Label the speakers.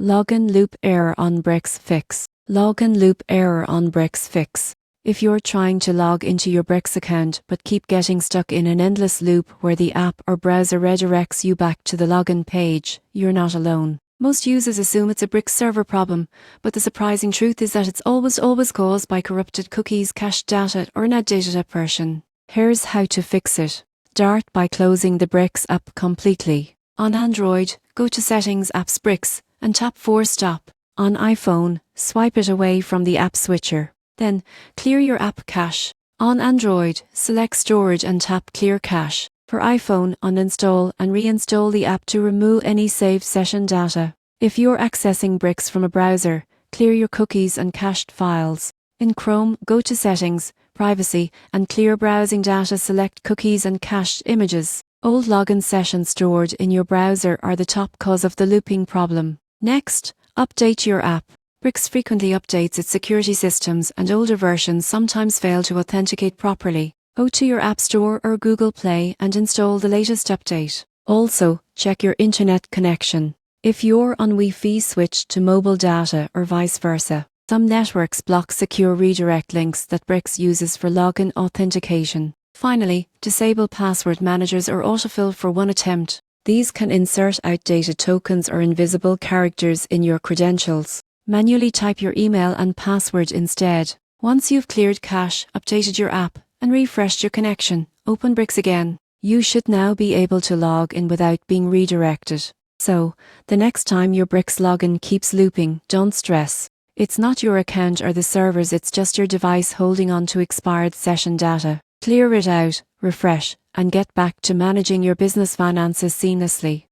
Speaker 1: Login loop error on Brex Fix. Login loop error on Brex Fix. If you're trying to log into your Brex account but keep getting stuck in an endless loop where the app or browser redirects you back to the login page, you're not alone. Most users assume it's a Brex server problem, but the surprising truth is that it's always caused by corrupted cookies, cached data, or an outdated app version. Here's how to fix it. Start by closing the Brex app completely. On Android, go to Settings, Apps, Brex, and tap Force Stop. On iPhone, swipe it away from the app switcher. Then, clear your app cache. On Android, select Storage and tap Clear Cache. For iPhone, uninstall and reinstall the app to remove any saved session data. If you're accessing Brex from a browser, clear your cookies and cached files. In Chrome, go to Settings, Privacy, and Clear Browsing Data. Select Cookies and Cached Images. Old login sessions stored in your browser are the top cause of the looping problem. Next, update your app. Brex frequently updates its security systems, and older versions sometimes fail to authenticate properly. Go to your App Store or Google Play and install the latest update. Also, check your internet connection. If you're on Wi-Fi, switch to mobile data or vice versa. Some networks block secure redirect links that Brex uses for login authentication. Finally, disable password managers or autofill for one attempt. These can insert outdated tokens or invisible characters in your credentials. Manually type your email and password instead. Once you've cleared cache, updated your app, and refreshed your connection, open Brex again. You should now be able to log in without being redirected. So, the next time your Brex login keeps looping, don't stress. It's not your account or the servers, it's just your device holding on to expired session data. Clear it out, refresh, and get back to managing your business finances seamlessly.